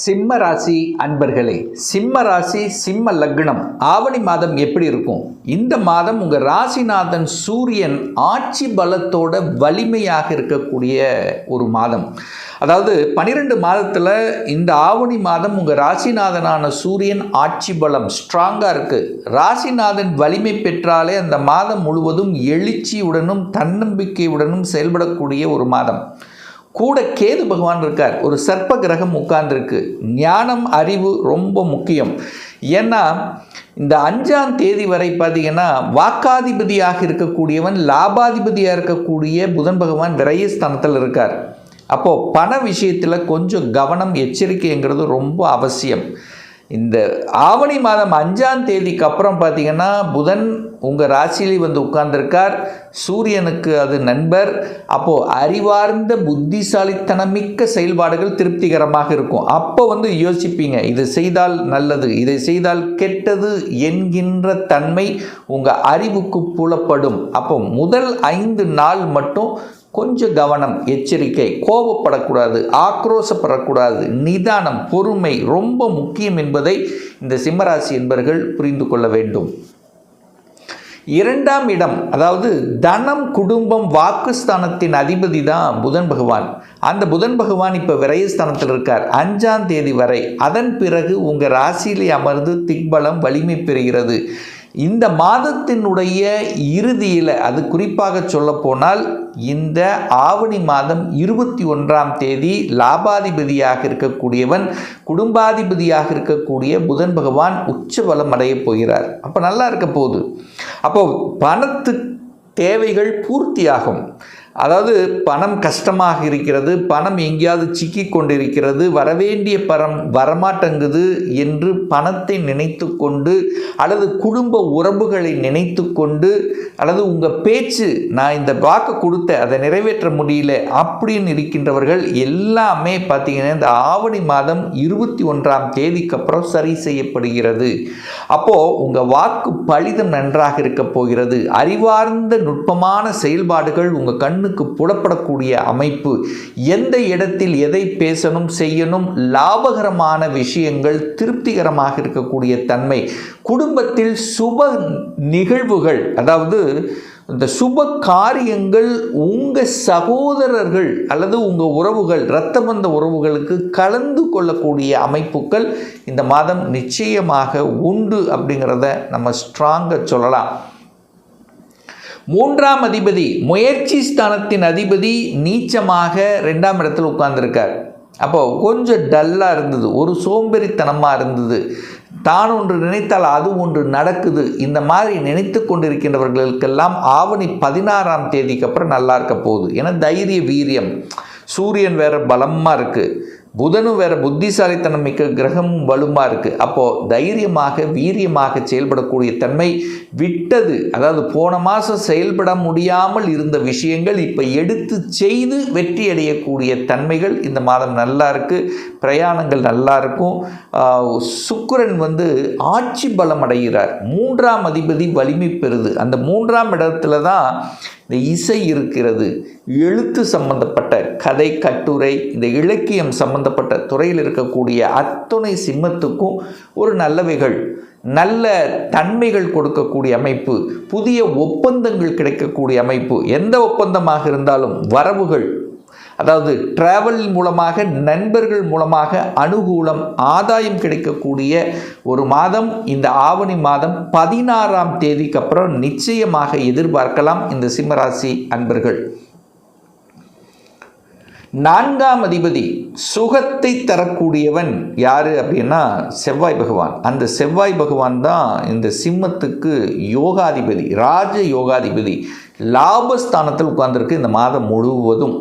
சிம்ம ராசி அன்பர்களே, சிம்ம ராசி சிம்ம லக்னம் ஆவணி மாதம் எப்படி இருக்கும்? இந்த மாதம் உங்கள் ராசிநாதன் சூரியன் ஆட்சி பலத்தோட வலிமையாக இருக்கக்கூடிய ஒரு மாதம். அதாவது 12 மாதத்தில் இந்த ஆவணி மாதம் உங்கள் ராசிநாதனான சூரியன் ஆட்சி பலம் ஸ்ட்ராங்காக இருக்குது. ராசிநாதன் வலிமை பெற்றாலே அந்த மாதம் முழுவதும் எழுச்சியுடனும் தன்னம்பிக்கையுடனும் செயல்படக்கூடிய ஒரு மாதம். கூட கேது பகவான் இருக்கார், ஒரு சர்ப்ப கிரகம் உட்கார்ந்துருக்கு. ஞானம் அறிவு ரொம்ப முக்கியம். ஏன்னா இந்த 5ஆம் தேதி வரை பார்த்தீங்கன்னா வாக்காதிபதியாக இருக்கக்கூடியவன் லாபாதிபதியாக இருக்கக்கூடிய புதன் பகவான் விரயஸ்தானத்தில் இருக்கார். அப்போது பண விஷயத்தில் கொஞ்சம் கவனம் எச்சரிக்கைங்கிறது ரொம்ப அவசியம். இந்த ஆவணி மாதம் 5ஆம் தேதிக்கு அப்புறம் பார்த்தீங்கன்னா புதன் உங்கள் ராசியிலே வந்து உட்கார்ந்துருக்கார். சூரியனுக்கு அது நண்பர். அப்போது அறிவார்ந்த புத்திசாலித்தனமிக்க செயல்பாடுகள் திருப்திகரமாக இருக்கும். அப்போ யோசிப்பீங்க, இது செய்தால் நல்லது, இதை செய்தால் கெட்டது என்கின்ற தன்மை உங்கள் அறிவுக்கு புலப்படும். அப்போ முதல் 5 நாள் மட்டும் கொஞ்சம் கவனம் எச்சரிக்கை, கோபப்படக்கூடாது, ஆக்ரோஷப்படக்கூடாது, நிதானம் பொறுமை ரொம்ப முக்கியம் என்பதை இந்த சிம்மராசி என்பவர்கள் புரிந்து கொள்ள வேண்டும். 2ஆம் இடம், அதாவது தனம் குடும்பம் வாக்குஸ்தானத்தின் அதிபதி தான் புதன் பகவான். அந்த புதன் பகவான் இப்போ விரயஸ்தானத்தில் இருக்கார் 5ஆம் தேதி வரை. அதன் பிறகு உங்கள் ராசியிலே அமர்ந்து திக்பலம் வலிமை பெறுகிறது. இந்த மாதத்தினுடைய இறுதியில், அது குறிப்பாக சொல்லப்போனால் இந்த ஆவணி மாதம் 21ஆம் தேதி லாபாதிபதியாக இருக்கக்கூடியவன் குடும்பாதிபதியாக இருக்கக்கூடிய புதன் பகவான் உச்சபலம் அடைய போகிறார். அப்போ நல்லா இருக்க போகுது. அப்போது பணத்து தேவைகள் பூர்த்தியாகும். அதாவது பணம் கஷ்டமாக இருக்கிறது, பணம் எங்கேயாவது சிக்கி கொண்டிருக்கிறது, வரவேண்டிய பணம் வரமாட்டங்குது என்று பணத்தை நினைத்து கொண்டு அல்லது குடும்ப உறவுகளை நினைத்து கொண்டு அல்லது உங்கள் பேச்சு நான் இந்த வாக்கு கொடுத்த அதை நிறைவேற்ற முடியல அப்படின்னு இருக்கின்றவர்கள் எல்லாமே பார்த்தீங்கன்னா இந்த ஆவணி மாதம் 21ஆம் தேதிக்கு அப்புறம் சரி செய்யப்படுகிறது. அப்போது உங்கள் வாக்கு பலிதம் நன்றாக இருக்க போகிறது. அறிவார்ந்த நுட்பமான செயல்பாடுகள் உங்கள் கண்ணுக்கு புலப்படக்கூடிய அமைப்பு. எந்த இடத்தில் எதை பேசணும் செய்யணும், லாபகரமான விஷயங்கள் திருப்திகரமாக இருக்கக்கூடிய தன்மை. குடும்பத்தில் சுப நிகழ்வுகள், அதாவது இந்த சுப காரியங்கள் உங்கள் சகோதரர்கள் அல்லது உங்கள் உறவுகள் இரத்தபந்த உறவுகளுக்கு கலந்து கொள்ளக்கூடிய அமைப்புகள் இந்த மாதம் நிச்சயமாக உண்டு அப்படிங்கிறத நம்ம ஸ்ட்ராங்காக சொல்லலாம். 3ஆம் அதிபதி முயற்சி ஸ்தானத்தின் அதிபதி நீச்சமாக 2ஆம் இடத்தில் உட்கார்ந்துருக்கார். அப்போது கொஞ்சம் டல்லாக இருந்தது, ஒரு சோம்பேறித்தனமாக இருந்தது, தான் ஒன்று நினைத்தால் அது ஒன்று நடக்குது. இந்த மாதிரி நினைத்து கொண்டிருக்கின்றவர்களுக்கெல்லாம் ஆவணி 16ஆம் தேதிக்கு அப்புறம் நல்லா இருக்க போகுது. ஏன்னா தைரிய வீரியம், சூரியன் வேறு பலமாக இருக்குது, புதனும் வேறு புத்திசாலித்தனம் மிக்க கிரகமும் வலுமாக இருக்குது. அப்போது தைரியமாக வீரியமாக செயல்படக்கூடிய தன்மை விட்டது. அதாவது போன மாதம் செயல்பட முடியாமல் இருந்த விஷயங்கள் இப்போ எடுத்து செய்து வெற்றி அடையக்கூடிய தன்மைகள் இந்த மாதம் நல்லா இருக்குது. பிரயாணங்கள் நல்லா இருக்கும். சுக்கிரன் ஆட்சி பலம் அடைகிறார். 3ஆம் அதிபதி வலிமை பெறுது. அந்த 3ஆம் இடத்துல தான் இந்த இசை இருக்கிறது. எழுத்து சம்பந்தப்பட்ட கதை கட்டுரை, இந்த இலக்கியம் சம்பந்தப்பட்ட துறையில் இருக்கக்கூடிய அத்துணை சிம்மத்துக்கும் ஒரு நல்லவைகள், நல்ல தன்மைகள் கொடுக்கக்கூடிய அமைப்பு, புதிய ஒப்பந்தங்கள் கிடைக்கக்கூடிய அமைப்பு. எந்த ஒப்பந்தமாக இருந்தாலும் வரவுகள், அதாவது டிராவல் மூலமாக நண்பர்கள் மூலமாக அனுகூலம் ஆதாயம் கிடைக்கக்கூடிய ஒரு மாதம் இந்த ஆவணி மாதம் 16ஆம் தேதிக்கு அப்புறம் நிச்சயமாக எதிர்பார்க்கலாம் இந்த சிம்மராசி அன்பர்கள். 4ஆம் அதிபதி சுகத்தை தரக்கூடியவன் யார் அப்படின்னா செவ்வாய் பகவான். அந்த செவ்வாய் பகவான் தான் இந்த சிம்மத்துக்கு யோகாதிபதி, ராஜ யோகாதிபதி. லாபஸ்தானத்தில் உட்கார்ந்துருக்கு இந்த மாதம் முழுவதும்.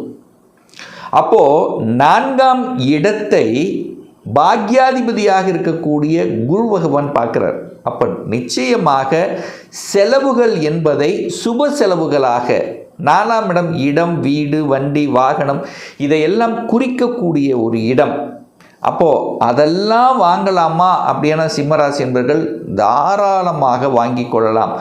அப்போது 4ஆம் இடத்தை பாக்யாதிபதியாக இருக்கக்கூடிய குரு பகவான் பார்க்குறார். அப்போ நிச்சயமாக செலவுகள் என்பதை சுப செலவுகளாக, 4ஆம் இடம் வீடு வண்டி வாகனம் இதையெல்லாம் குறிக்கக்கூடிய ஒரு இடம். அப்போது அதெல்லாம் வாங்கலாமா அப்படியான சிம்மராசி என்பவர்கள் தாராளமாக வாங்கி கொள்ளலாம்.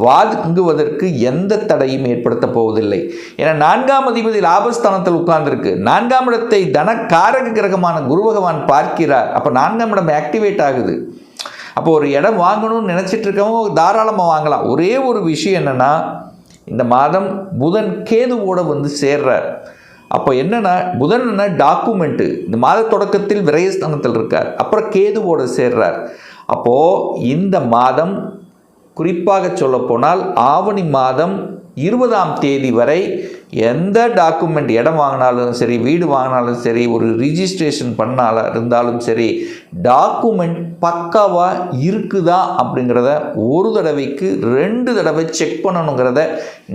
வாங்குவதற்கு எந்த தடையும் ஏற்படுத்த போவதில்லை. ஏன்னா 4ஆம் அதிபதி லாபஸ்தானத்தில் உட்கார்ந்துருக்கு. 4ஆம் இடத்தை தனக்காரக கிரகமான குரு பகவான் பார்க்கிறார். அப்போ 4ஆம் இடம் ஆக்டிவேட் ஆகுது. அப்போ ஒரு இடம் வாங்கணும்னு நினச்சிட்டு இருக்கவங்க தாராளமாக வாங்கலாம். ஒரே ஒரு விஷயம் என்னென்னா, இந்த மாதம் புதன் கேதுவோடு வந்து சேர்றார். அப்போ என்னென்னா, புதன் என்ன டாக்குமெண்ட்டு, இந்த மாத தொடக்கத்தில் விரயஸ்தானத்தில் இருக்கார், அப்புறம் கேதுவோடு சேர்றார். அப்போது இந்த மாதம் குறிப்பாக சொல்லப்போனால் ஆவணி மாதம் 20ஆம் தேதி வரை எந்த டாக்குமெண்ட், இடம் வாங்கினாலும் சரி, வீடு வாங்கினாலும் சரி, ஒரு ரிஜிஸ்ட்ரேஷன் பண்ணாலும் இருந்தாலும் சரி, டாக்குமெண்ட் பக்காவாக இருக்குதா அப்படிங்கிறத ஒரு தடவைக்கு 2 தடவை செக் பண்ணணுங்கிறத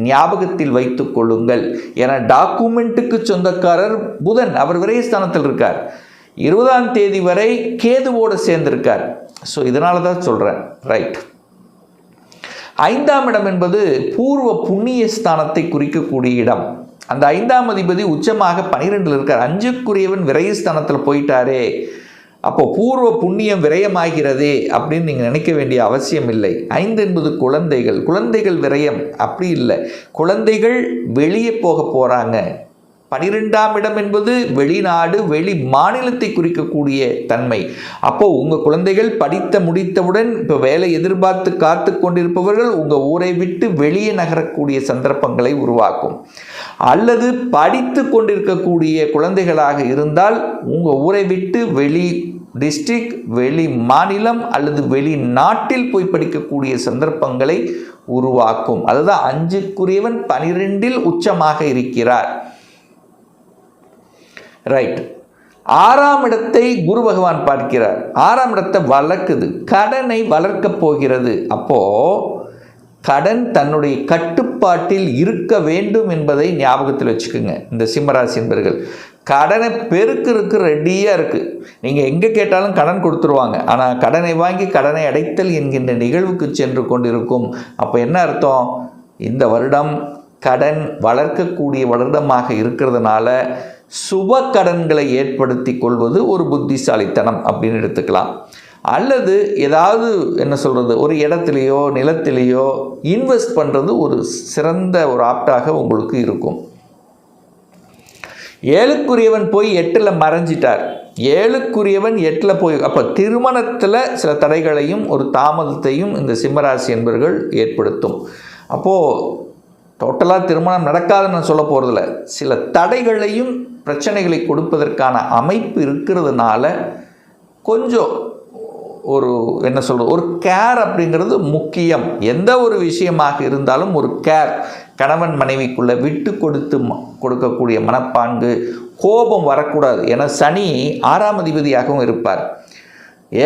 ஞாபகத்தில் வைத்து கொள்ளுங்கள். ஏன்னா டாக்குமெண்ட்டுக்கு சொந்தக்காரர் புதன், அவர் விரயஸ்தானத்தில் இருக்கார். 20ஆம் தேதி வரை கேதுவோடு சேர்ந்திருக்கார். ஸோ இதனால தான் சொல்கிறேன். ரைட். 5ஆம் இடம் என்பது பூர்வ புண்ணிய ஸ்தானத்தை குறிக்கக்கூடிய இடம். அந்த 5ஆம் அதிபதி உச்சமாக 12 இருக்கார். 5க்குரியவன் விரயஸ்தானத்தில் போயிட்டாரே, அப்போ பூர்வ புண்ணியம் விரயமாகிறதே அப்படின்னு நீங்கள் நினைக்க வேண்டிய அவசியம் இல்லை. 5 என்பது குழந்தைகள். குழந்தைகள் விரயம் அப்படி இல்லை. குழந்தைகள் வெளியே போக போகிறாங்க. 12ஆம் இடம் என்பது வெளிநாடு, வெளி மாநிலத்தை குறிக்கக்கூடிய தன்மை. அப்போது உங்கள் குழந்தைகள் படித்த முடித்தவுடன் இப்போ வேலை எதிர்பார்த்து காத்து கொண்டிருப்பவர்கள் உங்கள் ஊரை விட்டு வெளியே நகரக்கூடிய சந்தர்ப்பங்களை உருவாக்கும். அல்லது படித்து கொண்டிருக்கக்கூடிய குழந்தைகளாக இருந்தால் உங்கள் ஊரை விட்டு வெளி டிஸ்ட்ரிக்ட், வெளி மாநிலம் அல்லது வெளிநாட்டில் போய் படிக்கக்கூடிய சந்தர்ப்பங்களை உருவாக்கும். அதுதான் 5க்குரியவன் 12இல் உச்சமாக இருக்கிறார். ரைட். 6ஆம் இடத்தை குரு பகவான் பார்க்கிறார். 6ஆம் இடத்தை வளர்க்குது, கடனை வளர்க்கப் போகிறது. அப்போது கடன் தன்னுடைய கட்டுப்பாட்டில் இருக்க வேண்டும் என்பதை ஞாபகத்தில் வச்சுக்கோங்க. இந்த சிம்மராசி என்பவர்கள் கடனை பெருக்கிறதுக்கு ரெடியாக இருக்குது. நீங்கள் எங்கே கேட்டாலும் கடன் கொடுத்துருவாங்க. ஆனால் கடனை வாங்கி கடனை அடைத்தல் என்கின்ற நிகழ்வுக்கு சென்று கொண்டிருக்கும். அப்போ என்ன அர்த்தம்? இந்த வருடம் கடன் வளர்க்கக்கூடிய வருடமாக இருக்கிறதுனால சுப கடன்களை ஏற்படுத்தி கொள்வது ஒரு புத்திசாலித்தனம் அப்படின்னு எடுத்துக்கலாம். அல்லது ஏதாவது என்ன சொல்கிறது, ஒரு இடத்துலையோ நிலத்திலேயோ இன்வெஸ்ட் பண்ணுறது ஒரு சிறந்த ஒரு ஆப்டாக உங்களுக்கு இருக்கும். 7க்குரியவன் போய் 8ல் மறைஞ்சிட்டார். 7க்குரியவன் 8ல் போய், அப்போ திருமணத்தில் சில தடைகளையும் ஒரு தாமதத்தையும் இந்த சிம்மராசி என்பவர்கள் ஏற்படுத்தும். அப்போது டோட்டலாக திருமணம் நடக்காதுன்னு நான் சொல்ல போகிறதில்ல, சில தடைகளையும் பிரச்சனைகளை கொடுப்பதற்கான அமைப்பு இருக்கிறதுனால கொஞ்சம் ஒரு என்ன சொல்கிறது, ஒரு கேர் அப்படிங்கிறது முக்கியம். எந்த ஒரு விஷயமாக இருந்தாலும் ஒரு கேர், கணவன் மனைவிக்குள்ளே விட்டு கொடுக்கக்கூடிய மனப்பான்கு, கோபம் வரக்கூடாது. ஏன்னா சனி 6ஆம் அதிபதியாகவும் இருப்பார்,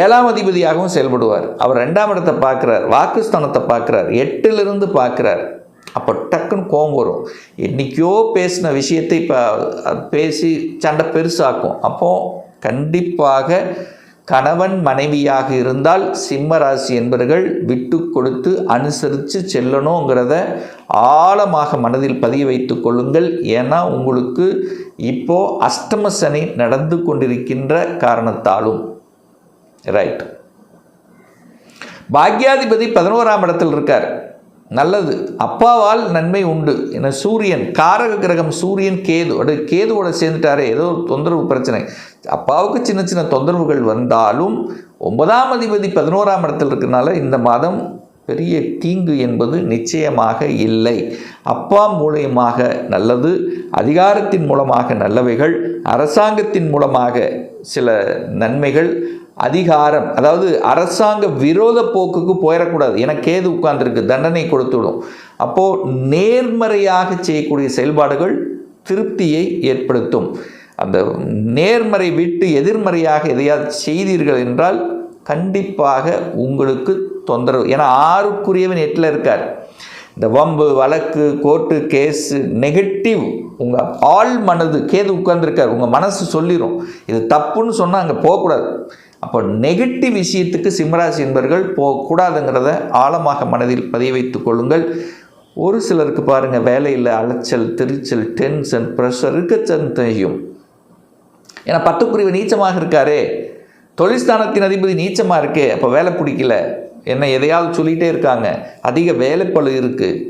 7ஆம் அதிபதியாகவும் செயல்படுவார். அவர் 2ஆம் இடத்தை பார்க்குறார், வாக்குஸ்தானத்தை பார்க்குறார், 8லிருந்து பார்க்குறார். அப்போ டக்குன்னு கோபம் வரும். என்றைக்கோ பேசின விஷயத்தை இப்போ பேசி சண்டை பெருசாக்கும். அப்போது கண்டிப்பாக கணவன் மனைவியாக இருந்தால் சிம்மராசி என்பவர்கள் விட்டு கொடுத்து அனுசரித்து செல்லணுங்கிறத ஆழமாக மனதில் பதிய வைத்து கொள்ளுங்கள். ஏன்னா உங்களுக்கு இப்போது அஷ்டம சனி நடந்து கொண்டிருக்கின்ற காரணத்தாலும். ரைட். பாக்யாதிபதி 11ஆம் இடத்தில் இருக்கார். நல்லது, அப்பாவால் நன்மை உண்டு. ஏன்னா சூரியன், காரக கிரகம் சூரியன், கேதுவோட சேர்ந்துட்டாரே, ஏதோ ஒரு தொந்தரவு பிரச்சனை, அப்பாவுக்கு சின்ன சின்ன தொந்தரவுகள் வந்தாலும் 9ஆம் அதிபதி 11ஆம் இடத்தில் இருக்கிறனால இந்த மாதம் பெரிய தீங்கு என்பது நிச்சயமாக இல்லை. அப்பா மூலமாக நல்லது, அதிகாரத்தின் மூலமாக நல்லவைகள், அரசாங்கத்தின் மூலமாக சில நன்மைகள், அதிகாரம், அதாவது அரசாங்க விரோத போக்குக்கு போயிடக்கூடாது. ஏன்னா கேது உட்கார்ந்துருக்கு, தண்டனை கொடுத்துவிடும். அப்போது நேர்மறையாக செய்யக்கூடிய செயல்பாடுகள் திருப்தியை ஏற்படுத்தும். அந்த நேர்மறை விட்டு எதிர்மறையாக எதையாவது செய்தீர்கள் என்றால் கண்டிப்பாக உங்களுக்கு தொந்தரவு. ஏன்னா 6க்குரியவன் 8ல் இருக்கார். இந்த வம்பு வழக்கு கோர்ட்டு கேஸு நெகட்டிவ் உங்கள் ஆள் மனது, கேது உட்கார்ந்துருக்கார், உங்கள் மனசு சொல்லிடும் இது தப்புன்னு சொன்னால் அங்கே போகக்கூடாது. அப்போ நெகட்டிவ் விஷயத்துக்கு சிம்மராசி என்பவர்கள் போகக்கூடாதுங்கிறத ஆழமாக மனதில் பதிய வைத்து கொள்ளுங்கள். ஒரு சிலருக்கு பாருங்கள், வேலையில் அலைச்சல், திருச்சல், டென்ஷன், ப்ரெஷர் இருக்கத்தான் செய்யும். ஏன்னா 10க்குரியவன் நீச்சமாக இருக்காரே, தொழில்ஸ்தானத்தின் அதிபதி நீச்சமாக இருக்கே, அப்போ வேலை பிடிக்கல, என்ன எதையாவது சொல்லிகிட்டே இருக்காங்க, அதிக வேலைப்பளு இருக்குது,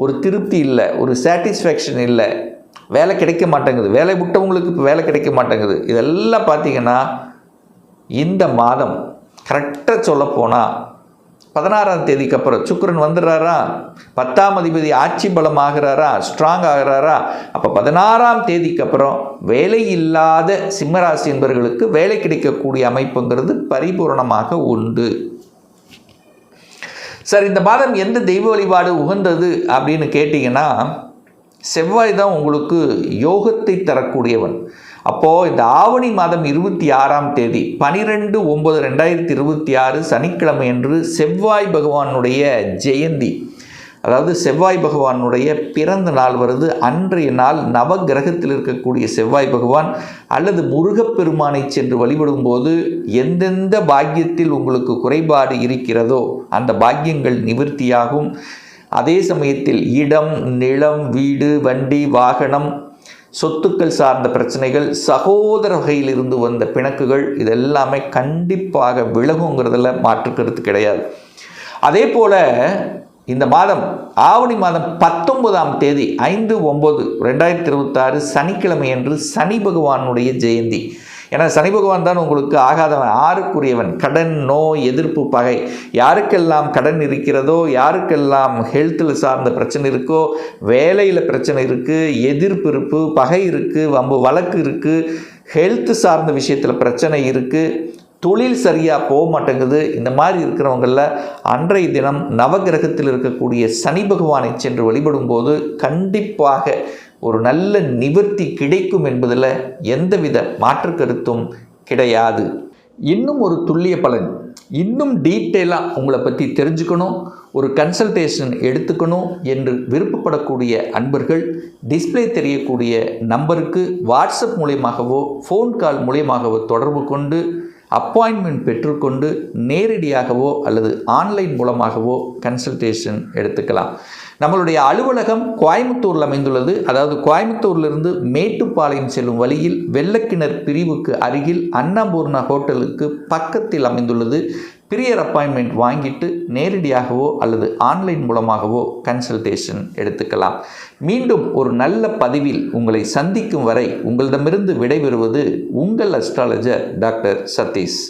ஒரு திருப்தி இல்லை, ஒரு சாட்டிஸ்ஃபேக்ஷன் இல்லை, வேலை கிடைக்க மாட்டேங்குது, வேலை விட்டவங்களுக்கு இப்போ வேலை கிடைக்க மாட்டேங்குது. இதெல்லாம் பார்த்திங்கன்னா இந்த மாதம் கரெக்டாக சொல்லப்போனால் 16ஆம் தேதிக்கு அப்புறம் சுக்கிரன் வந்துடுறாரா, 10ஆம் அதிபதி ஆட்சி பலம் ஆகிறாரா, ஸ்ட்ராங் ஆகிறாரா, அப்போ 16ஆம் தேதிக்கு அப்புறம் வேலை இல்லாத சிம்மராசி என்பவர்களுக்கு வேலை கிடைக்கக்கூடிய அமைப்புங்கிறது பரிபூரணமாக உண்டு. சார், இந்த மாதம் எந்த தெய்வ வழிபாடு உகந்தது அப்படின்னு கேட்டிங்கன்னா, செவ்வாய் தான் உங்களுக்கு யோகத்தை தரக்கூடியவன். அப்போது இந்த ஆவணி மாதம் 26ஆம் தேதி 12/9/2026 சனிக்கிழமை அன்று செவ்வாய் பகவானுடைய ஜெயந்தி, அதாவது செவ்வாய் பகவானுடைய பிறந்த நாள் வருது. அன்றைய நாள் நவகிரகத்தில் இருக்கக்கூடிய செவ்வாய் பகவான் அல்லது முருகப்பெருமானை சென்று வழிபடும் போது எந்தெந்த பாக்கியத்தில் உங்களுக்கு குறைபாடு இருக்கிறதோ அந்த பாக்கியங்கள் நிவர்த்தியாகும். அதே சமயத்தில் இடம், நிலம், வீடு, வண்டி, வாகனம், சொத்துக்கள் சார்ந்த பிரச்சனைகள், சகோதர வகையில் இருந்து வந்த பிணக்குகள், இதெல்லாமே கண்டிப்பாக விலகுங்கிறதுல மாற்றுக்கிறது கிடையாது. அதே போல் இந்த மாதம் ஆவணி மாதம் 19ஆம் தேதி 5/9/2026 சனிக்கிழமை அன்று சனி பகவானுடைய ஜெயந்தி. ஏன்னா சனி பகவான் தான் உங்களுக்கு ஆகாதவன், 6க்குரியவன், கடன், நோய், எதிர்ப்பு, பகை. யாருக்கெல்லாம் கடன் இருக்கிறதோ, யாருக்கெல்லாம் ஹெல்த்தில் சார்ந்த பிரச்சனை இருக்கோ, வேலையில் பிரச்சனை இருக்குது, எதிர்ப்பு இருக்குது, பகை இருக்குது, வம்பு வழக்கு இருக்குது, ஹெல்த்து சார்ந்த விஷயத்தில் பிரச்சனை இருக்குது, தொழில் சரியாக போக மாட்டேங்குது, இந்த மாதிரி இருக்கிறவங்களில் அன்றைய தினம் நவகிரகத்தில் இருக்கக்கூடிய சனி பகவானை சென்று வழிபடும் போது கண்டிப்பாக ஒரு நல்ல நிவர்த்தி கிடைக்கும் என்பதில் எந்தவித மாற்று கருத்தும் கிடையாது. இன்னும் ஒரு துல்லிய பலன், இன்னும் டீட்டெயிலாக உங்களை பற்றி தெரிஞ்சுக்கணும், ஒரு கன்சல்டேஷன் எடுத்துக்கணும் என்று விருப்பப்படக்கூடிய அன்பர்கள் டிஸ்பிளே தெரியக்கூடிய நம்பருக்கு வாட்ஸ்அப் மூலியமாகவோ ஃபோன் கால் மூலியமாகவோ தொடர்பு கொண்டு அப்பாயின்மெண்ட் பெற்றுக்கொண்டு நேரடியாகவோ அல்லது ஆன்லைன் மூலமாகவோ கன்சல்டேஷன் எடுத்துக்கலாம். நம்மளுடைய அலுவலகம் கோயம்புத்தூரில் அமைந்துள்ளது. அதாவது கோயம்புத்தூர்லேருந்து மேட்டுப்பாளையம் செல்லும் வழியில் வெள்ளக்கிணர் பிரிவுக்கு அருகில் அன்னபூர்ணா ஹோட்டலுக்கு பக்கத்தில் அமைந்துள்ளது. பிரியர் அப்பாயின்மெண்ட் வாங்கிட்டு நேரடியாகவோ அல்லது ஆன்லைன் மூலமாகவோ கன்சல்டேஷன் எடுத்துக்கலாம். மீண்டும் ஒரு நல்ல பதிவில் உங்களை சந்திக்கும் வரை உங்களிடமிருந்து விடைபெறுவது உங்கள் அஸ்ட்ராலஜர் டாக்டர் சதீஷ்.